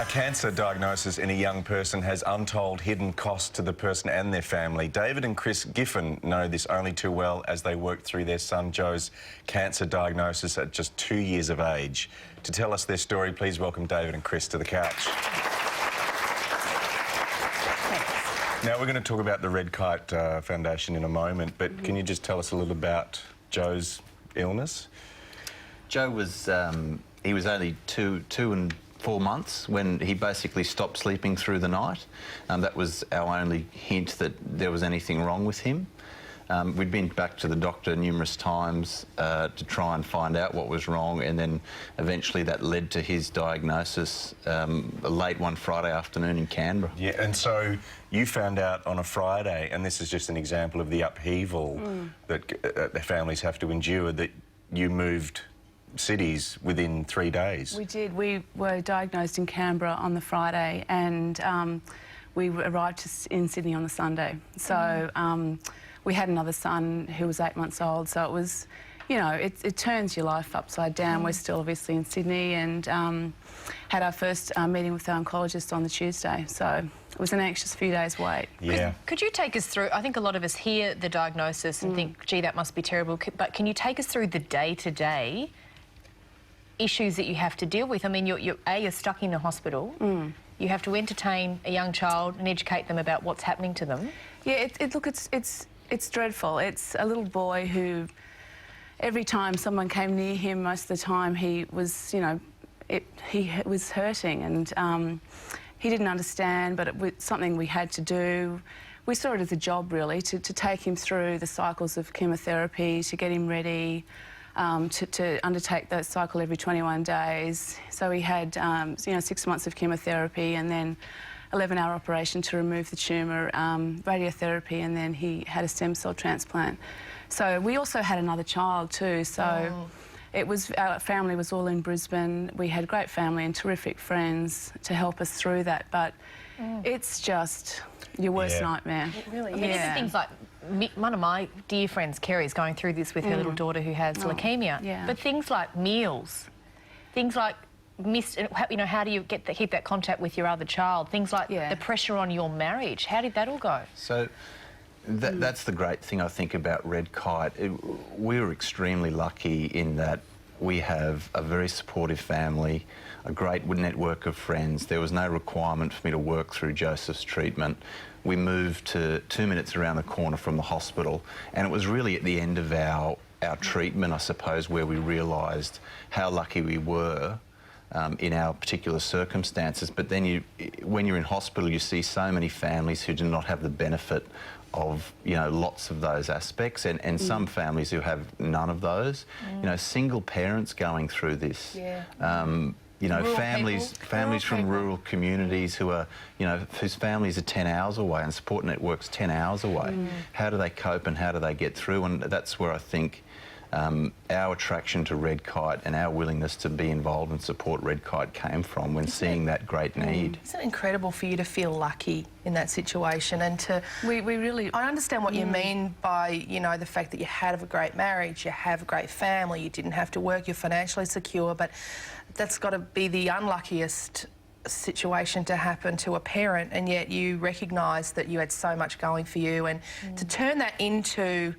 A cancer diagnosis in a young person has untold hidden costs to the person and their family. David and Kris Giffin know this only too well as they work through their son Joe's cancer diagnosis at just 2 years of age. To tell us their story, please welcome David and Kris to the couch. Now, we're going to talk about the Redkite Foundation in a moment, but can you just tell us a little about Joe's illness? Joe was, he was only two and 4 months when he basically stopped sleeping through the night. That was our only hint that there was anything wrong with him. We'd been back to the doctor numerous times to try and find out what was wrong, and then eventually that led to his diagnosis late one Friday afternoon in Canberra. Yeah, and so you found out on a Friday, and this is just an example of the upheaval that the families have to endure, that you moved cities within 3 days. We did. We were diagnosed in Canberra on the Friday, and we arrived in Sydney on the Sunday. So we had another son who was 8 months old, so it was, you know, it turns your life upside down. We're still obviously in Sydney, and had our first meeting with the oncologist on the Tuesday, so it was an anxious few days wait. Yeah. Could you take us through, I think a lot of us hear the diagnosis and think, gee, that must be terrible, but can you take us through the day-to-day issues that you have to deal with? I mean, you're stuck in a hospital. You have to entertain a young child and educate them about what's happening to them. Yeah, look, it's dreadful. It's a little boy who, every time someone came near him, most of the time he was, you know, he was hurting, and he didn't understand, but it was something we had to do. We saw it as a job, really, to take him through the cycles of chemotherapy, to get him ready, to undertake that cycle every 21 days. So he had, you know, 6 months of chemotherapy, and then 11-hour operation to remove the tumour, radiotherapy, and then he had a stem cell transplant. So we also had another child too, so it was, our family was all in Brisbane. We had great family and terrific friends to help us through that, but it's just your worst nightmare. It really is. I mean, even things like, one of my dear friends, Kerry, is going through this with her little daughter who has leukemia. Yeah. But things like meals, things like you know, how do you keep that contact with your other child? Things like the pressure on your marriage. How did that all go? So that's the great thing, I think, about Redkite. We were extremely lucky in that we have a very supportive family, a great network of friends. There was no requirement for me to work through Joseph's treatment. We moved to 2 minutes around the corner from the hospital, and it was really at the end of our treatment, I suppose, where we realised how lucky we were in our particular circumstances. But then when you're in hospital, you see so many families who do not have the benefit of, you know, lots of those aspects, and some families who have none of those. You know, single parents going through this. You know, rural families from rural communities who are, you know, whose families are 10 hours away and support networks 10 hours away. How do they cope and how do they get through? And that's where I think our attraction to Redkite and our willingness to be involved and support Redkite came from, when seeing that great need. Isn't it incredible for you to feel lucky in that situation, and to... We really... I understand what you mean by, you know, the fact that you had a great marriage, you have a great family, you didn't have to work, you're financially secure, but that's got to be the unluckiest situation to happen to a parent, and yet you recognise that you had so much going for you, and to turn that into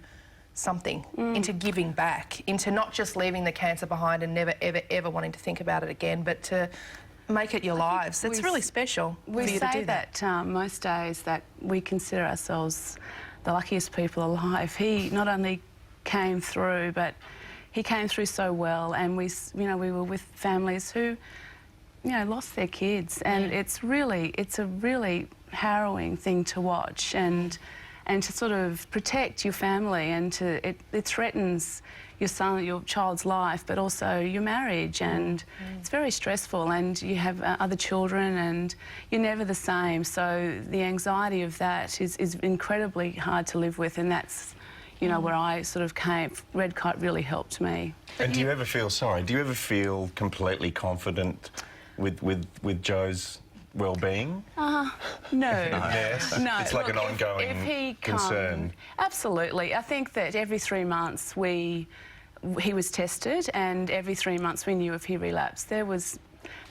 something, into giving back, into not just leaving the cancer behind and never, ever, ever wanting to think about it again, but to make it your lives. It's really special for you to do that. Most days that we consider ourselves the luckiest people alive. He not only came through, but he came through so well, and we were with families who, you know, lost their kids, and it's a really harrowing thing to watch, and to sort of protect your family, and it threatens your child's life, but also your marriage, and it's very stressful, and you have other children, and you're never the same. So the anxiety of that is incredibly hard to live with, and that's, you know, where I sort of came. Redkite really helped me. And do you ever feel completely confident with Joe's well-being? No. Yes? No. It's like look, an ongoing if he concern. Absolutely. I think that every 3 months he was tested, and every 3 months we knew if he relapsed. There was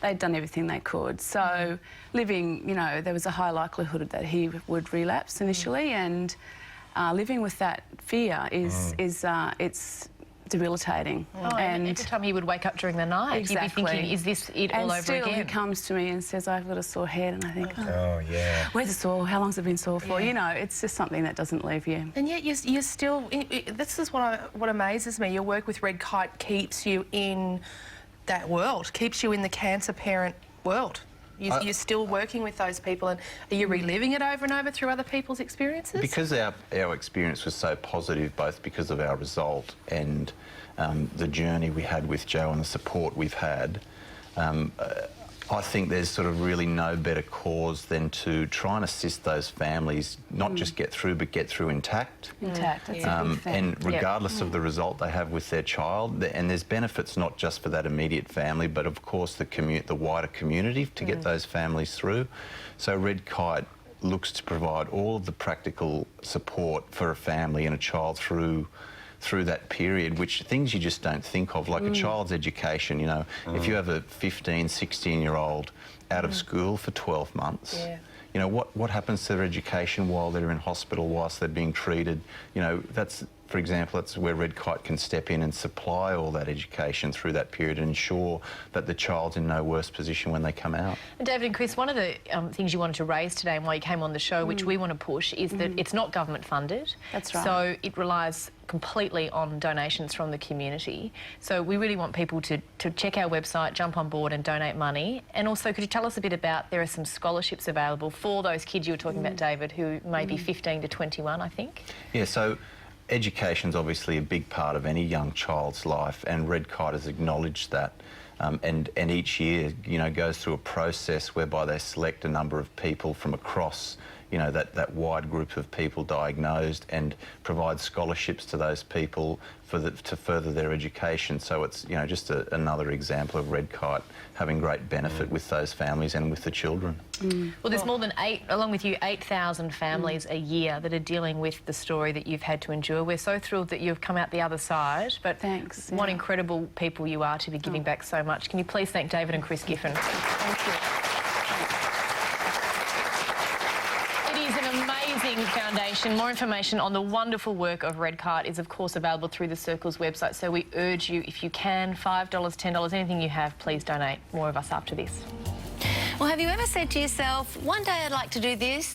they'd done everything they could. So living, you know, there was a high likelihood that he would relapse initially, and living with that fear is it's debilitating. And every time he would wake up during the night, Exactly. you'd be thinking, is this it all over And still again? he comes to me and says, I've got a sore head, and I think, Oh, yeah. where's it sore? How long's it been sore for? Yeah. You know, it's just something that doesn't leave you. And yet you're still, this is what amazes me. Your work with Redkite keeps you in that world, keeps you in the cancer parent world. You're still working with those people, and are you reliving it over and over through other people's experiences? Because our experience was so positive, both because of our result and the journey we had with Joe and the support we've had, I think there's sort of really no better cause than to try and assist those families, not just get through, but get through intact. Intact, that's a big thing. And regardless of the result they have with their child, and there's benefits not just for that immediate family, but of course the wider community to get those families through. So Redkite looks to provide all of the practical support for a family and a child through that period, which things you just don't think of, like a child's education. You know, if you have a 15, 16-year-old out of school for 12 months, you know, what happens to their education while they're in hospital, whilst they're being treated? You know, that's, for example, that's where Redkite can step in and supply all that education through that period and ensure that the child's in no worse position when they come out. And David and Kris, one of the things you wanted to raise today and why you came on the show, which we want to push, is that it's not government funded. That's right. So it relies completely on donations from the community. So we really want people to check our website, jump on board and donate money. And also, could you tell us a bit about, there are some scholarships available for those kids you were talking about, David, who may be 15 to 21, I think? Yeah, so education's obviously a big part of any young child's life, and Redkite has acknowledged that. And each year, you know, goes through a process whereby they select a number of people from across, you know, that wide group of people diagnosed, and provide scholarships to those people to further their education. So it's, you know, just another example of Redkite having great benefit with those families and with the children. Well, there's more than along with you, 8,000 families a year that are dealing with the story that you've had to endure. We're so thrilled that you've come out the other side, but Thanks, what yeah. incredible people you are to be giving back so much. Can you please thank David and Kris Giffin? Thank you. It is an amazing foundation. More information on the wonderful work of Redkite is, of course, available through the Circle's website. So we urge you, if you can, $5, $10, anything you have, please donate. More of us after this. Well, have you ever said to yourself, one day I'd like to do this?